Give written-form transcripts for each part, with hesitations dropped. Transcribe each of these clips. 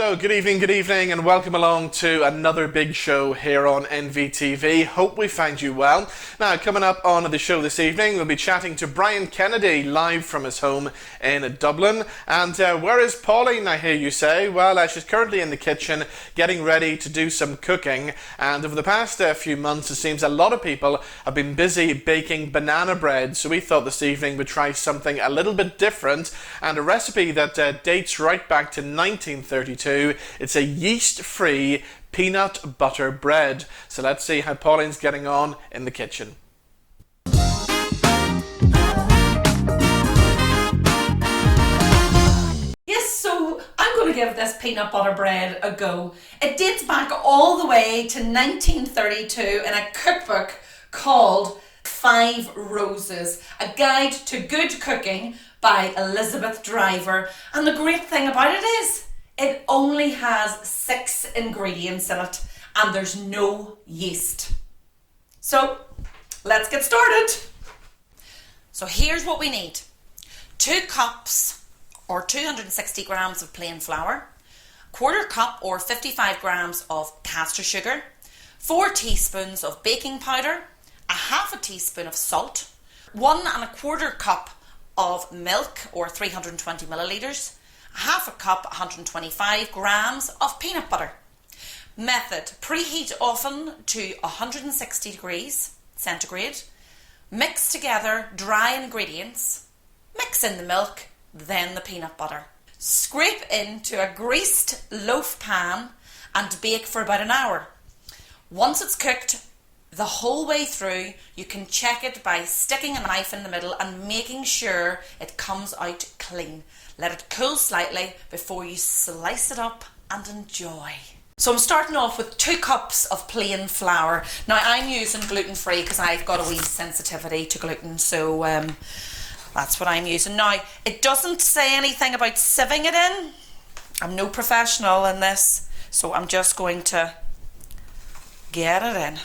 So, good evening, and welcome along to another big show here on NVTV. Hope we find you well. Now, coming up on the show this evening, we'll be chatting to Brian Kennedy live from his home in Dublin. And where is Pauline, I hear you say? Well, she's currently in the kitchen getting ready to do some cooking. And over the past few months, it seems a lot of people have been busy baking banana bread. So we thought this evening we'd try something a little bit different, and a recipe that dates right back to 1932. It's a yeast-free peanut butter bread. So let's see how Pauline's getting on in the kitchen. Yes, so I'm going to give this peanut butter bread a go. It dates back all the way to 1932 in a cookbook called 5 Roses, a guide to good cooking by Elizabeth Driver. And the great thing about it is, it only has 6 ingredients in it, and there's no yeast. So, let's get started. So here's what we need. 2 cups or 260 grams of plain flour, 1/4 cup or 55 grams of caster sugar, 4 teaspoons of baking powder, a 1/2 teaspoon of salt, 1 1/4 cup of milk or 320 millilitres, 1/2 cup, 125 grams of peanut butter. Method: preheat oven to 160 degrees centigrade. Mix together dry ingredients. Mix in the milk, then the peanut butter. Scrape into a greased loaf pan and bake for about an hour. Once it's cooked the whole way through, you can check it by sticking a knife in the middle and making sure it comes out clean. Let it cool slightly before you slice it up and enjoy. So I'm starting off with 2 cups of plain flour. Now I'm using gluten-free because I've got a wee sensitivity to gluten, so that's what I'm using. Now, it doesn't say anything about sieving it in. I'm no professional in this, so I'm just going to get it in.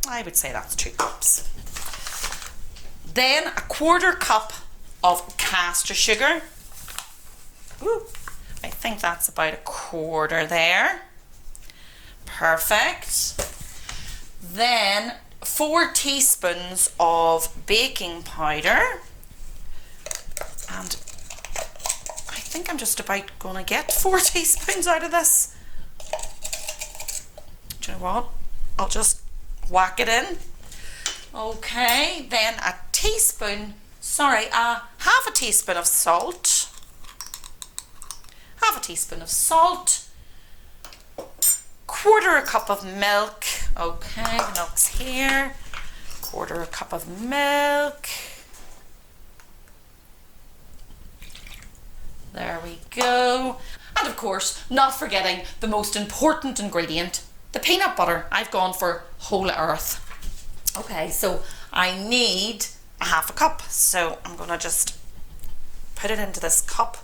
I would say that's 2 cups. Then a 1/4 cup of caster sugar. Ooh, I think that's about 1/4 there. Perfect. Then 4 teaspoons of baking powder. And I think I'm just about going to get 4 teaspoons out of this. Do you know what? I'll just whack it in. Okay, then a 1/2 teaspoon of salt. 1/2 teaspoon of salt. 1/4 cup of milk. Okay, the milk's here. 1/4 cup of milk. There we go. And of course, not forgetting the most important ingredient, the peanut butter. I've gone for whole earth. Okay, so I need a 1/2 cup. So I'm going to just put it into this cup.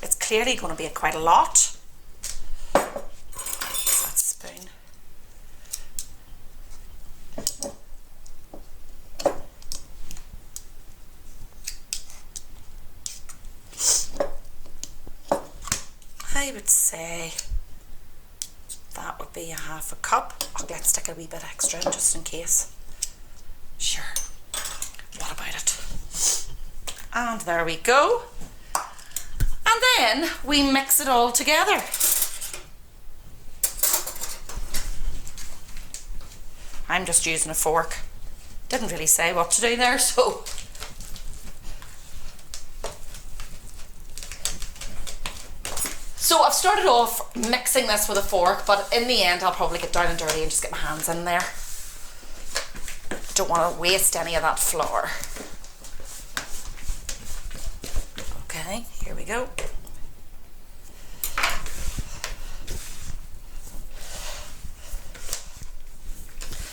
It's clearly going to be quite a lot. Use that spoon. I would say that would be a 1/2 cup. Let's stick a wee bit extra in just in case. Sure. What about it? And there we go. And then we mix it all together. I'm just using a fork. Didn't really say what to do there, so. So I've started off mixing this with a fork, but in the end I'll probably get down and dirty and just get my hands in there. Don't want to waste any of that flour. Okay, here we go.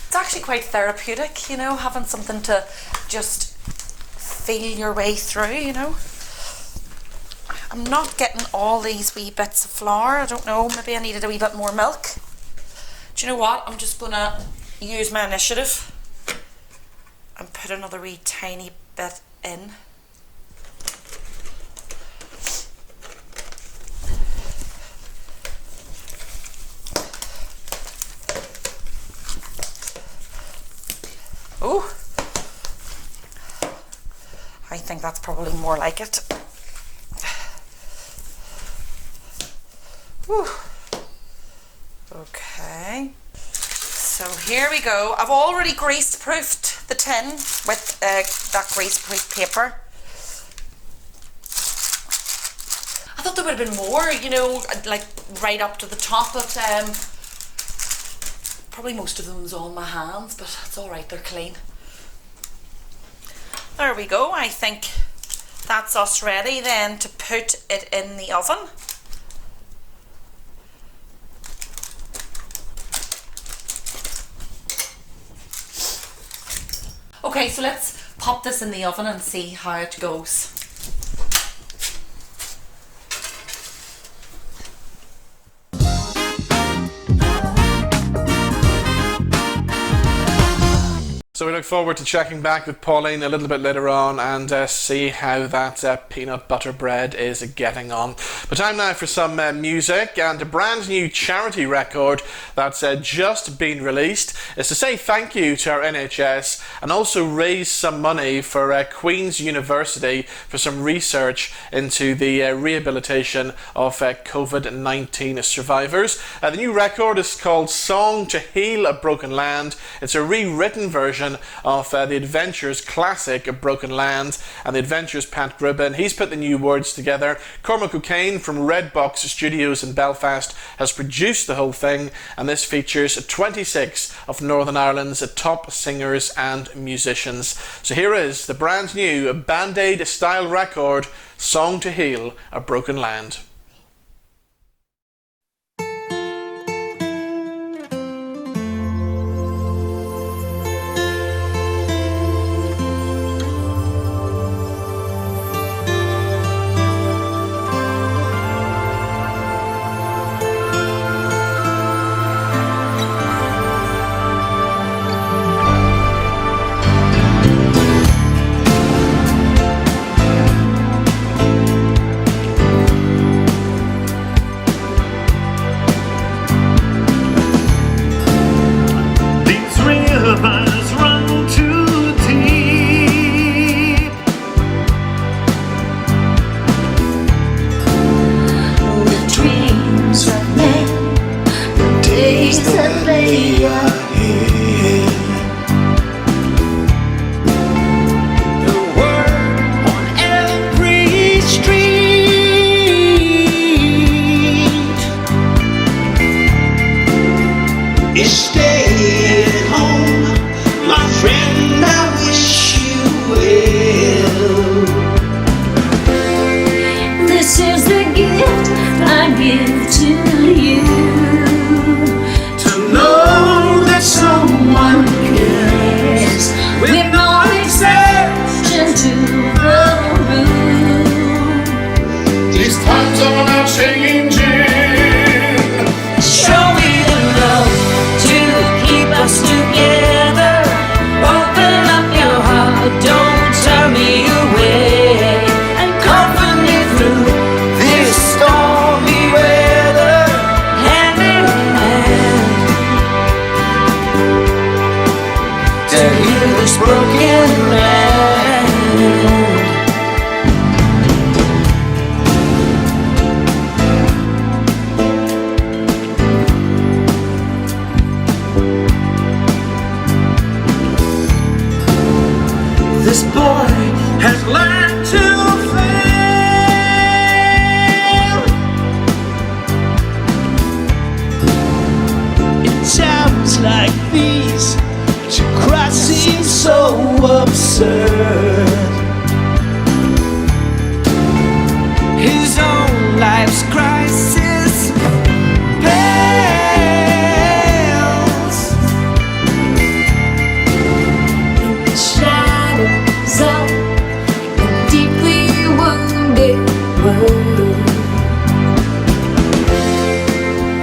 It's actually quite therapeutic, you know, having something to just feel your way through, you know. I'm not getting all these wee bits of flour. I don't know, maybe I needed a wee bit more milk. Do you know what? I'm just gonna use my initiative and put another wee tiny bit in. Oh, I think that's probably more like it. Whew. Okay, so here we go. I've already grease-proofed the tin with that grease-proof paper. I thought there would have been more, you know, like right up to the top, but probably most of them's on my hands, but it's all right, they're clean. There we go. I think that's us ready then to put it in the oven. Okay, so let's pop this in the oven and see how it goes. So we look forward to checking back with Pauline a little bit later on and see how that peanut butter bread is getting on. But time now for some music, and a brand new charity record that's just been released is to say thank you to our NHS and also raise some money for Queen's University for some research into the rehabilitation of COVID-19 survivors. The new record is called Song to Heal a Broken Land. It's a rewritten version of The Adventures classic of Broken Land, and The Adventures Pat Gribben. He's put the new words together. Cormac Neeson from Red Box Studios in Belfast has produced the whole thing, and this features 26 of Northern Ireland's top singers and musicians. So here is the brand new Band-Aid style record, Song to Heal a Broken Land.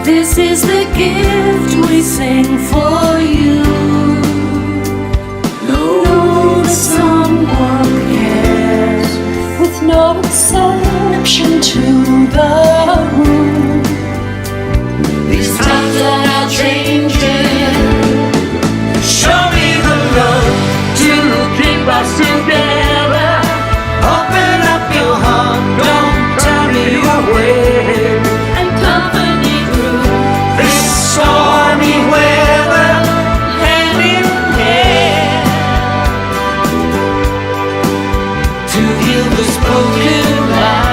This is the gift we sing for you. No prescription to the room. These times that are changing. Show me the love to keep us together. Open up your heart, don't turn me away, and comfort me through this stormy weather, hand in hand, to heal this broken life.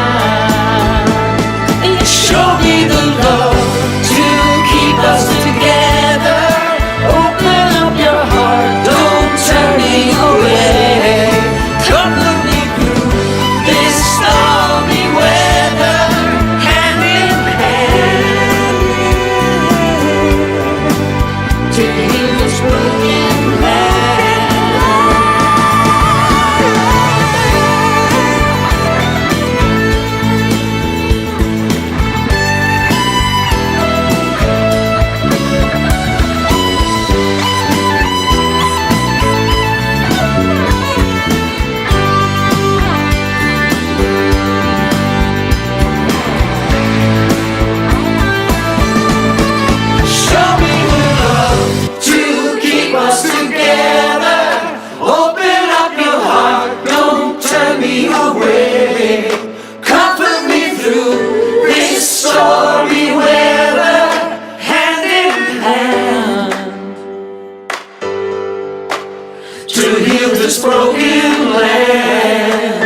Show me the love to keep us together. Open up your heart, don't turn me away. Comfort me through this stormy weather, hand in hand, to heal this broken Show me the love to keep us together. Open up your heart, don't turn me away. Comfort me through this stormy weather, hand in hand, to heal this broken land.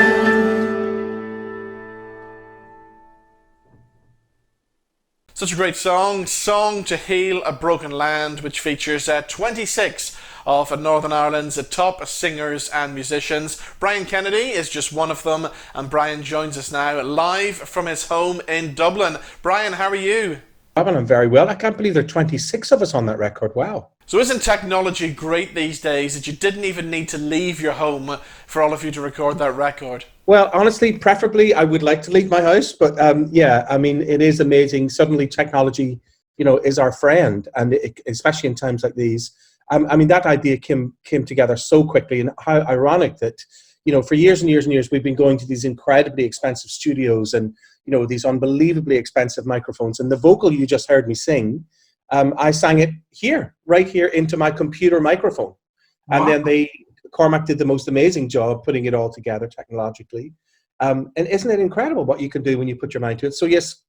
Such a great song, Song to Heal a Broken Land, which features 26 of Northern Ireland's top singers and musicians. Brian Kennedy is just one of them, and Brian joins us now live from his home in Dublin. Brian, how are you? I'm very well. I can't believe there are 26 of us on that record. Wow. So isn't technology great these days that you didn't even need to leave your home for all of you to record that record? Well, honestly, preferably I would like to leave my house, but yeah, I mean, it is amazing. Suddenly technology, is our friend, and especially in times like these. I mean, that idea came together so quickly, and how ironic that, for years and years and years, we've been going to these incredibly expensive studios and, these unbelievably expensive microphones. And the vocal you just heard me sing, I sang it right here into my computer microphone. And then Cormac did the most amazing job putting it all together technologically. And isn't it incredible what you can do when you put your mind to it? So yes,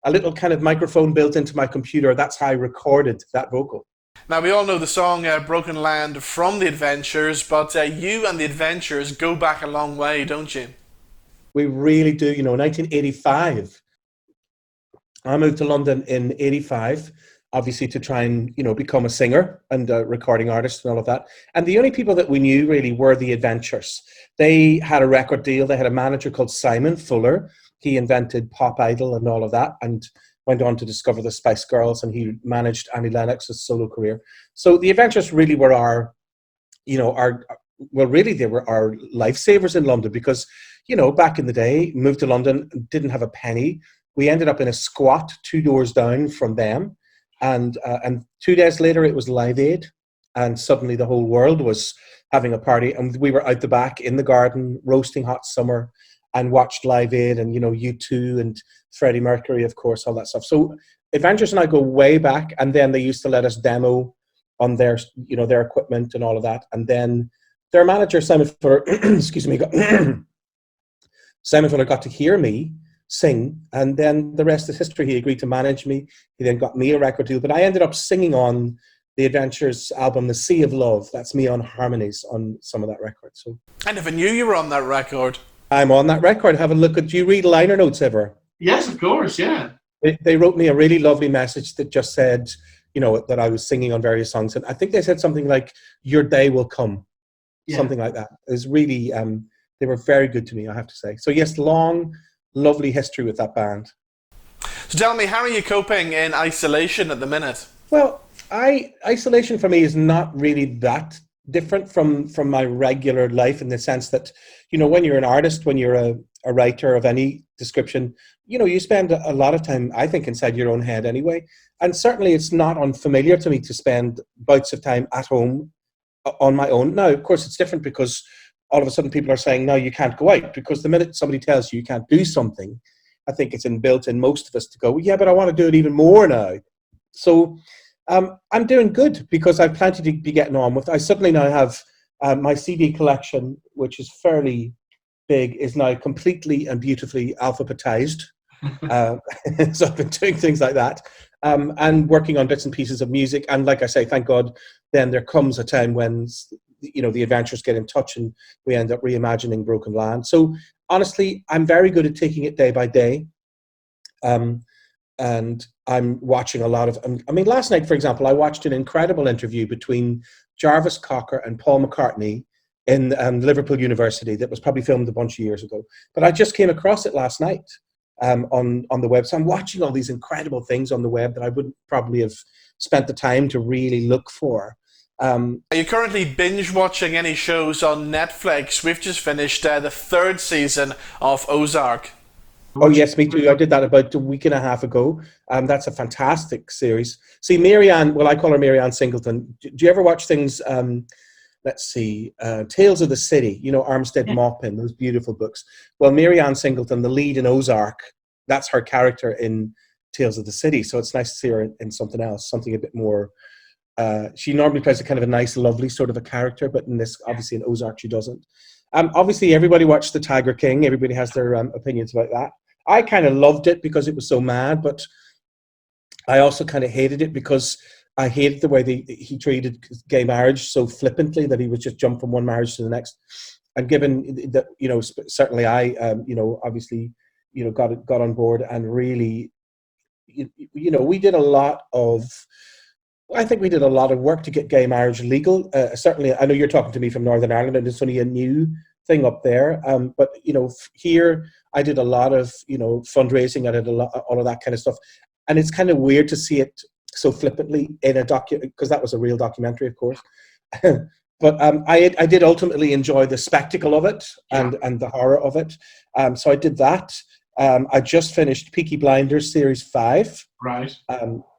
a little kind of microphone built into my computer, that's how I recorded that vocal. Now, we all know the song Broken Land from The Adventures, but you and The Adventures go back a long way, don't you? We really do. 1985. I moved to London in 85, obviously to try and, become a singer and a recording artist and all of that. And the only people that we knew really were The Adventures. They had a record deal. They had a manager called Simon Fuller. He invented Pop Idol and all of that, and went on to discover the Spice Girls, and he managed Annie Lennox's solo career. So The Adventures really were they were our lifesavers in London because, back in the day, moved to London, didn't have a penny. We ended up in a squat 2 doors down from them. And 2 days later, it was Live Aid. And suddenly the whole world was having a party. And we were out the back in the garden, roasting hot summer, and watched Live Aid and, U2 and Freddie Mercury, of course, all that stuff. So Adventures and I go way back. And then they used to let us demo on their equipment and all of that. And then their manager, Simon Fuller, Simon Fuller got to hear me sing, and then the rest is history. He agreed to manage me. He then got me a record deal, but I ended up singing on the Adventures album, The Sea of Love. That's me on harmonies on some of that record. So I never knew you were on that record. I'm on that record. Have a look at. Do you read liner notes ever? Yes, of course. Yeah. They wrote me a really lovely message that just said, that I was singing on various songs, and I think they said something like "Your day will come," something like that. It was really. They were very good to me, I have to say. So yes, long, lovely history with that band. So tell me, how are you coping in isolation at the minute? Well, isolation for me is not really that different from my regular life, in the sense that, when you're an artist, when you're a writer of any description, you spend a lot of time, I think, inside your own head anyway. And certainly it's not unfamiliar to me to spend bouts of time at home on my own. Now, of course, it's different because all of a sudden people are saying, no, you can't go out, because the minute somebody tells you you can't do something, I think it's inbuilt in most of us to go, yeah, but I want to do it even more now. So I'm doing good because I've plenty to be getting on with. I suddenly now have my CD collection, which is fairly big, is now completely and beautifully alphabetized. So I've been doing things like that, and working on bits and pieces of music. And like I say, thank God, then there comes a time when, you know, the adventurers get in touch and we end up reimagining Broken Land. So honestly, I'm very good at taking it day by day. And I'm watching a lot of, I mean, last night, for example, I watched an incredible interview between Jarvis Cocker and Paul McCartney in Liverpool University that was probably filmed a bunch of years ago. But I just came across it last night on the web. So I'm watching all these incredible things on the web that I wouldn't probably have spent the time to really look for. Are you currently binge watching any shows on Netflix? We've just finished the third season of Ozark. Oh yes, me too. I did that about a week and a half ago. That's a fantastic series. See, Marianne, well, I call her Marianne Singleton. Do you ever watch things, let's see, Tales of the City, you know, Armstead Maupin, those beautiful books. Well, Marianne Singleton, the lead in Ozark, that's her character in Tales of the City. So it's nice to see her in something else, something a bit more, she normally plays a kind of a nice, lovely sort of a character, but in this, obviously in Ozark, she doesn't. Obviously, everybody watched The Tiger King. Everybody has their opinions about that. I kind of loved it because it was so mad, but I also kind of hated it because I hated the way he treated gay marriage so flippantly that he would just jump from one marriage to the next. And given that, you know, certainly I, you know, obviously, you know, got on board and really, you know, we did a lot of, I think we did a lot of work to get gay marriage legal. Certainly, I know you're talking to me from Northern Ireland and it's only a new thing up there. But, you know, here I did a lot of, you know, fundraising. I did all of that kind of stuff. And it's kind of weird to see it so flippantly in a document, because that was a real documentary, of course. But I did ultimately enjoy the spectacle of it and the horror of it. So I did that. I just finished Peaky Blinders Series 5. Right.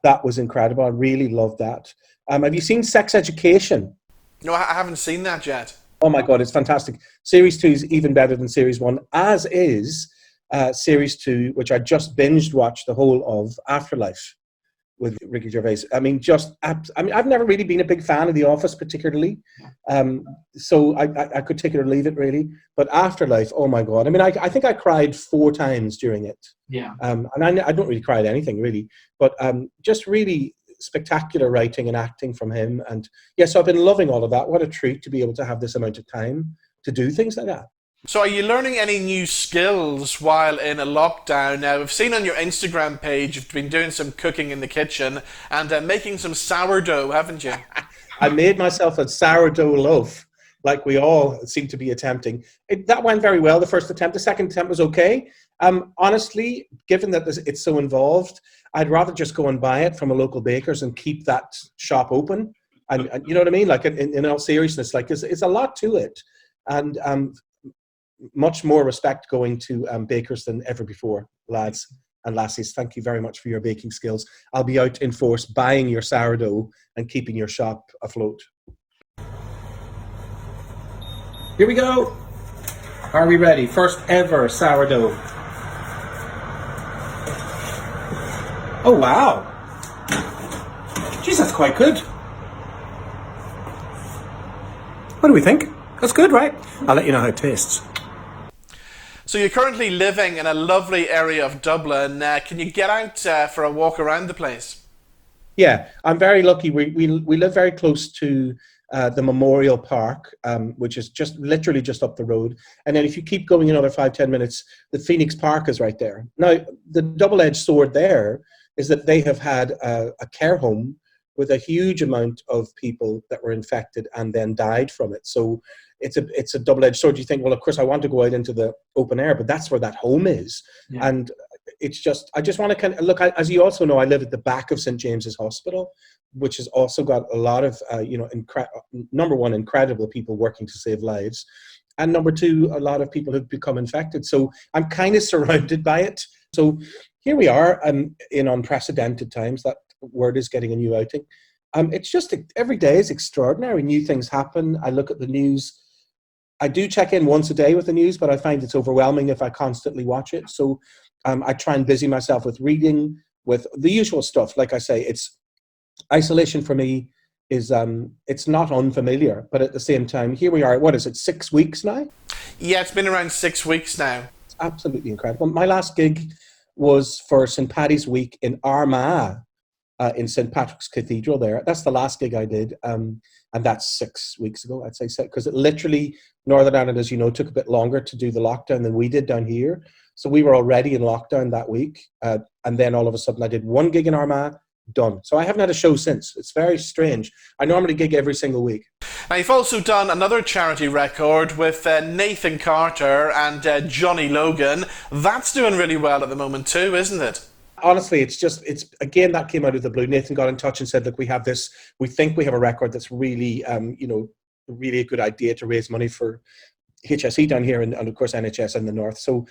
That was incredible. I really loved that. Have you seen Sex Education? No, I haven't seen that yet. Oh my God, it's fantastic. Series 2 is even better than Series 1, as is Series 2, which I just binged watched the whole of, Afterlife, with Ricky Gervais. I mean, I've never really been a big fan of The Office particularly. So I could take it or leave it really. But Afterlife, oh my God. I mean, I think I cried 4 times during it. Yeah. And I don't really cry at anything really, but just really spectacular writing and acting from him. And yes, so I've been loving all of that. What a treat to be able to have this amount of time to do things like that. So are you learning any new skills while in a lockdown? Now, we've seen on your Instagram page you've been doing some cooking in the kitchen and making some sourdough, haven't you? I made myself a sourdough loaf, like we all seem to be attempting. That went very well, the first attempt. The second attempt was okay. Honestly, given that it's so involved, I'd rather just go and buy it from a local baker's and keep that shop open. And you know what I mean? Like in all seriousness, like it's a lot to it. And much more respect going to bakers than ever before, lads and lassies. Thank you very much for your baking skills. I'll be out in force buying your sourdough and keeping your shop afloat. Here we go. Are we ready? First ever sourdough. Oh, wow. Jeez, that's quite good. What do we think? That's good, right? I'll let you know how it tastes. So you're currently living in a lovely area of Dublin. Can you get out for a walk around the place? Yeah, I'm very lucky. We live very close to the Memorial Park, which is literally just up the road. And then if you keep going another 5-10 minutes, the Phoenix Park is right there. Now, the double-edged sword there is that they have had a care home with a huge amount of people that were infected and then died from it. So it's a double-edged sword. You think, well, of course, I want to go out into the open air, but that's where that home is. Yeah. And it's just, I just want to kind of look, as you also know, I live at the back of St. James's Hospital, which has also got a lot of, number one, incredible people working to save lives. And number two, a lot of people have become infected. So I'm kind of surrounded by it. So here we are in unprecedented times. That word is getting a new outing. It's just, every day is extraordinary. New things happen. I look at the news. I do check in once a day with the news, but I find it's overwhelming if I constantly watch it. So I try and busy myself with reading, with the usual stuff. Like I say, it's isolation for me is it's not unfamiliar, but at the same time, here we are. What is it? 6 weeks now? Yeah, it's been around 6 weeks now. It's absolutely incredible. My last gig was for St. Paddy's Week in Armagh, in St. Patrick's Cathedral there. That's the last gig I did. And that's 6 weeks ago, I'd say, because it literally, Northern Ireland, as you know, took a bit longer to do the lockdown than we did down here. So we were already in lockdown that week. And then all of a sudden I did one gig in Armagh, done. So I haven't had a show since. It's very strange. I normally gig every single week. Now, you've also done another charity record with Nathan Carter and Johnny Logan. That's doing really well at the moment too, isn't it? Honestly, it's again, that came out of the blue. Nathan got in touch and said, look, we have this, we think we have a record that's really, really a good idea to raise money for HSE down here and of course NHS in the north. So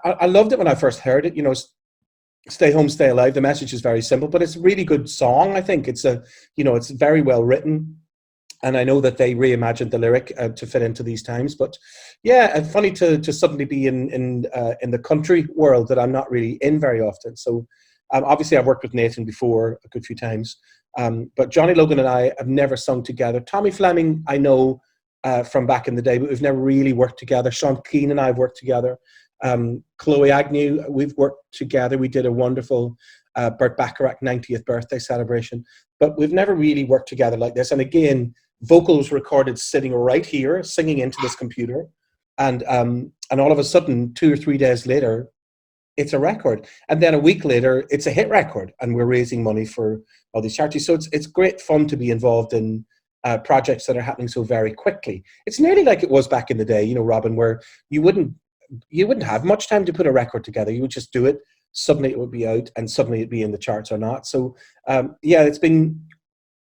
I loved it when I first heard it, Stay Home, Stay Alive. The message is very simple, but it's a really good song. I think it's it's very well written. And I know that they reimagined the lyric to fit into these times. But yeah, it's funny to suddenly be in the country world that I'm not really in very often. So obviously I've worked with Nathan before a good few times. But Johnny Logan and I have never sung together. Tommy Fleming, I know from back in the day, but we've never really worked together. Sean Keane and I have worked together. Chloe Agnew, we've worked together. We did a wonderful Burt Bacharach 90th birthday celebration. But we've never really worked together like this. And again, vocals recorded sitting right here, singing into this computer, and all of a sudden, 2 or 3 days later, it's a record, and then a week later, it's a hit record, and we're raising money for all these charities. So it's great fun to be involved in projects that are happening so very quickly. It's nearly like it was back in the day, Robin, where you wouldn't have much time to put a record together. You would just do it. Suddenly, it would be out, and suddenly it'd be in the charts or not. So it's been.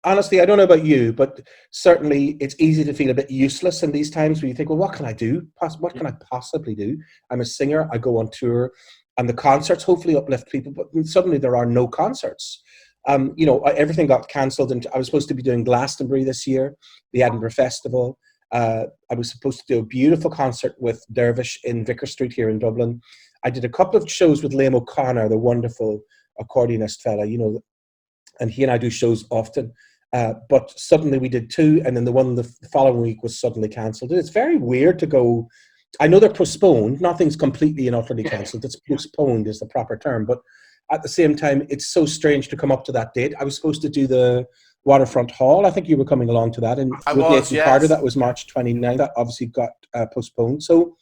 Honestly, I don't know about you, but certainly it's easy to feel a bit useless in these times where you think, well, what can I do? What can I possibly do? I'm a singer, I go on tour, and the concerts hopefully uplift people, but suddenly there are no concerts. Everything got cancelled, and I was supposed to be doing Glastonbury this year, the Edinburgh Festival. I was supposed to do a beautiful concert with Dervish in Vicar Street here in Dublin. I did a couple of shows with Liam O'Connor, the wonderful accordionist fella, and he and I do shows often. But suddenly we did 2, and then the one the following week was suddenly cancelled. And it's very weird to go. I know they're postponed. Nothing's completely and utterly cancelled. It's postponed is the proper term. But at the same time, it's so strange to come up to that date. I was supposed to do the Waterfront Hall. I think you were coming along to that. And with Nathan Carter, that was March 29th. That obviously got postponed. So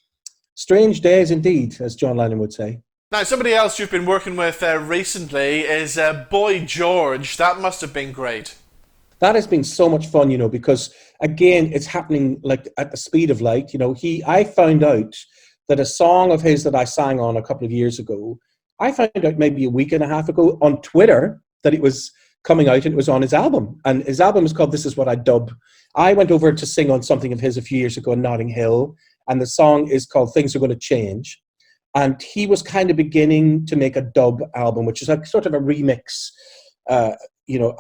strange days indeed, as John Lennon would say. Now, somebody else you've been working with recently is Boy George. That must have been great. That has been so much fun, because again, it's happening like at the speed of light. I found out that a song of his that I sang on a couple of years ago, I found out maybe a week and a half ago on Twitter that it was coming out and it was on his album. And his album is called This Is What I Dub. I went over to sing on something of his a few years ago in Notting Hill, and the song is called Things Are Going to Change. And he was kind of beginning to make a dub album, which is like sort of a remix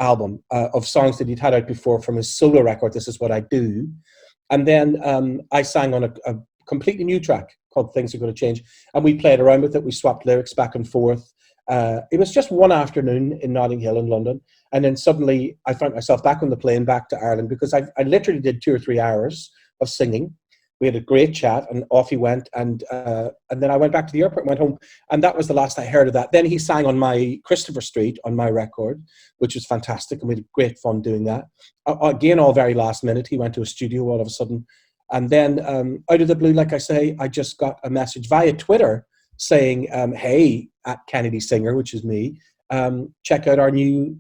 album of songs that he'd had out before from his solo record, This Is What I Do. And then I sang on a completely new track called Things Are Going to Change. And we played around with it. We swapped lyrics back and forth. It was just one afternoon in Notting Hill in London. And then suddenly I found myself back on the plane back to Ireland because I literally did 2 or 3 hours of singing. We had a great chat, and off he went. And then I went back to the airport and went home. And that was the last I heard of that. Then he sang on my Christopher Street on my record, which was fantastic. And we had great fun doing that. Again, all very last minute. He went to a studio all of a sudden. And then out of the blue, like I say, I just got a message via Twitter saying, hey, at Kennedy Singer, which is me, check out our new,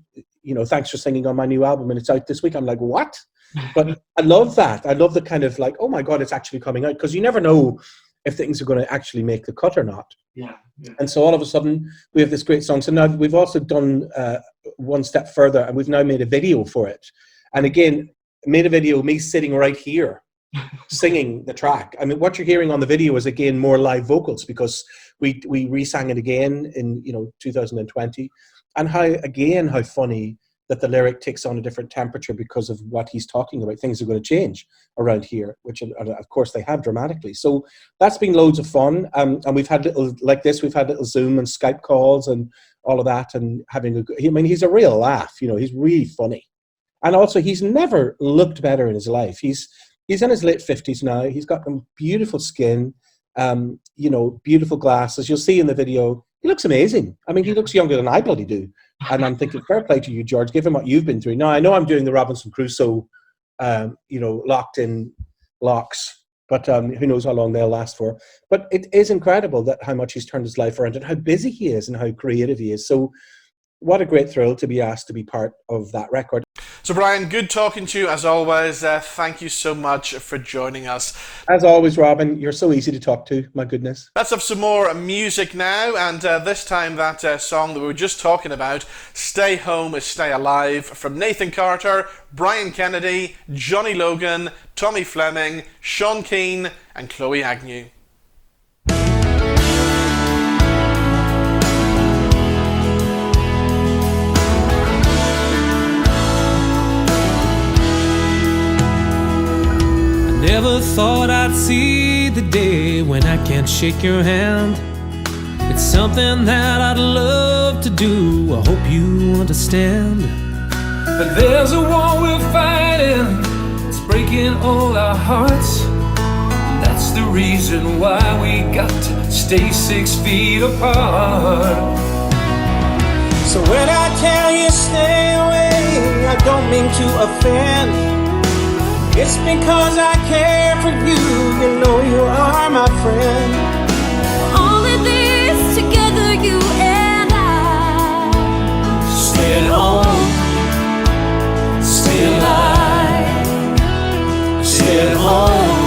thanks for singing on my new album. And it's out this week. I'm like, what? But I love that. I love the kind of like, oh my God, it's actually coming out, because you never know if things are going to actually make the cut or not. Yeah. And so all of a sudden we have this great song. So now we've also done one step further, and we've now made a video for it. And again, made a video of me sitting right here singing the track. I mean, what you're hearing on the video is again more live vocals, because we re-sang it again in 2020. And how funny that the lyric takes on a different temperature because of what he's talking about. Things are going to change around here, which of course they have dramatically. So that's been loads of fun. And we've had little, like this, we've had little Zoom and Skype calls and all of that, and he's a real laugh, he's really funny. And also he's never looked better in his life. He's in his late 50s now. He's got beautiful skin, beautiful glasses. You'll see in the video, he looks amazing. I mean, he looks younger than I bloody do. And I'm thinking, fair play to you, George, given what you've been through. Now, I know I'm doing the Robinson Crusoe, locked in locks, but who knows how long they'll last for. But it is incredible that how much he's turned his life around and how busy he is and how creative he is. So what a great thrill to be asked to be part of that record. So Brian, good talking to you as always. Thank you so much for joining us. As always, Robin, you're so easy to talk to. My goodness. Let's have some more music now, and this time that song that we were just talking about, Stay Home is Stay Alive, from Nathan Carter, Brian Kennedy, Johnny Logan, Tommy Fleming, Sean Keane and Chloe Agnew. Never thought I'd see the day when I can't shake your hand. It's something that I'd love to do, I hope you understand. But there's a war we're fighting, it's breaking all our hearts. That's the reason why we got to stay 6 feet apart. So when I tell you stay away, I don't mean to offend. It's because I care for you, you know you are my friend. All of this together, you and I. Stay at home, stay alive. Stay at home,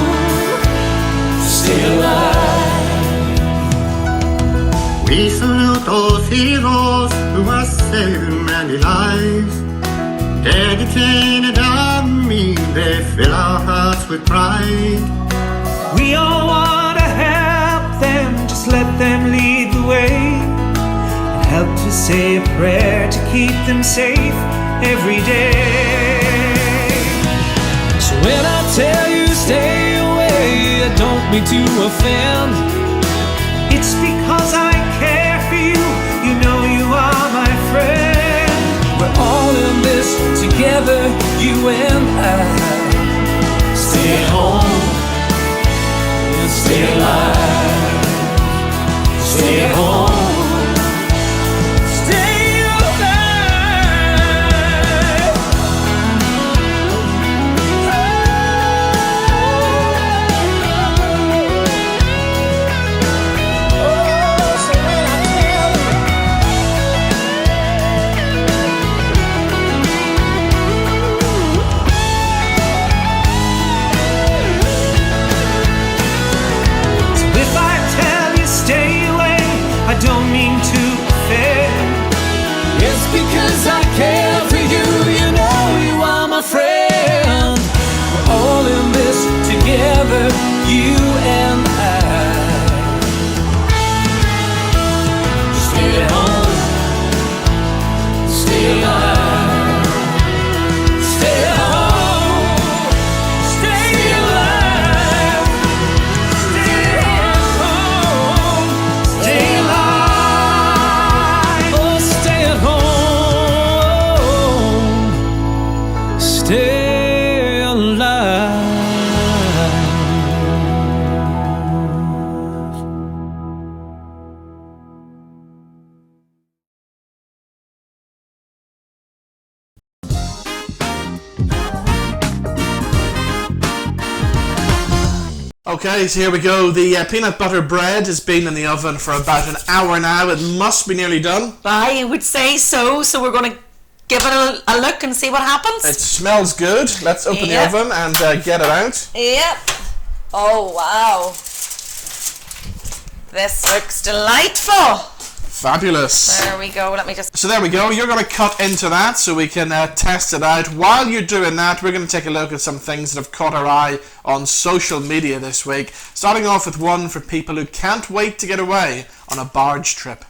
stay alive. We salute those heroes who have saved many lives. Dedicated army, they fill our hearts with pride. We all want to help them, just let them lead the way. And help to say a prayer to keep them safe every day. So when I tell you stay away, I don't mean to offend. It's because I care for you, you know you are my friend. We're all in this together, you and I. Stay at home and stay alive. Stay at home, stay alive. Oh, so when I tell you, I don't mean to offend. It's because I care for you, you know you are my friend. We're all in this together, you and I. stay at home, stay alive. Stay at home, Stay alive. Stay home. stay alive. Oh, stay at home. Stay alive. Okay, so here we go. The peanut butter bread has been in the oven for about an hour now. It must be nearly done. I would say so. So we're going to give it a look and see what happens. It smells good. Let's open Yep. the oven and get it out. Yep. Oh, wow. This looks delightful. Fabulous. There we go. Let me just... So there we go. You're going to cut into that so we can test it out. While you're doing that, we're going to take a look at some things that have caught our eye on social media this week. Starting off with one for people who can't wait to get away on a barge trip.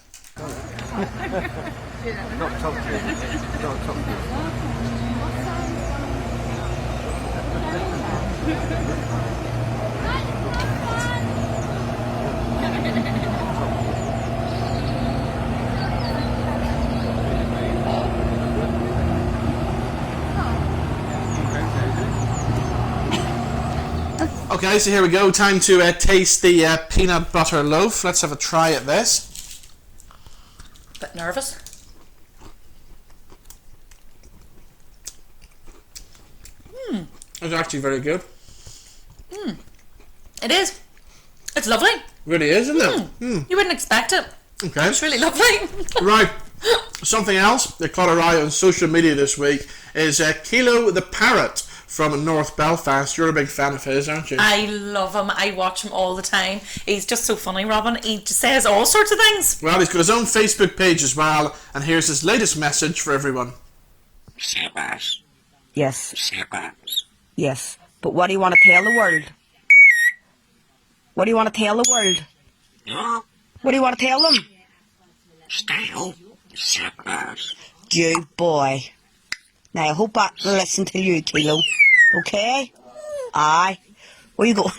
Okay, so here we go. Time to taste the peanut butter loaf. Let's have a try at this. Bit nervous. It's actually very good. It is. It's lovely. Really is, isn't it? You wouldn't expect it. Okay. It's really lovely. Right. Something else that caught our eye on social media this week is Kilo the Parrot from North Belfast. You're a big fan of his, aren't you? I love him. I watch him all the time. He's just so funny, Robin. He just says all sorts of things. Well, he's got his own Facebook page as well, and here's his latest message for everyone. Yes. Yes. But what do you want to tell the world? What do you want to tell the world? What do you want to tell them? You boy. Now, I hope I listen to you, Kilo. Okay? Aye. Where you going?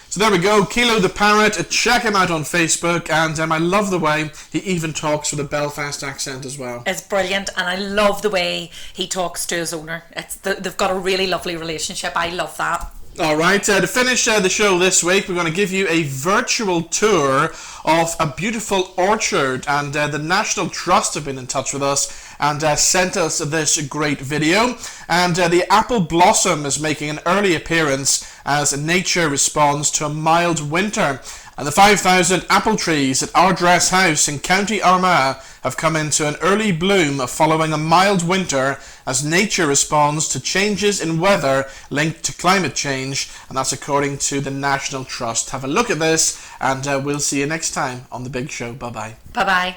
So there we go, Kilo the Parrot. Check him out on Facebook, and I love the way he even talks with a Belfast accent as well. It's brilliant, and I love the way he talks to his owner. They've got a really lovely relationship. I love that. Alright, to finish the show this week, we're going to give you a virtual tour of a beautiful orchard, and the National Trust have been in touch with us and sent us this great video. And the apple blossom is making an early appearance as nature responds to a mild winter. And the 5,000 apple trees at Ardress House in County Armagh have come into an early bloom following a mild winter as nature responds to changes in weather linked to climate change, and that's according to the National Trust. Have a look at this, and we'll see you next time on The Big Show. Bye-bye. Bye-bye.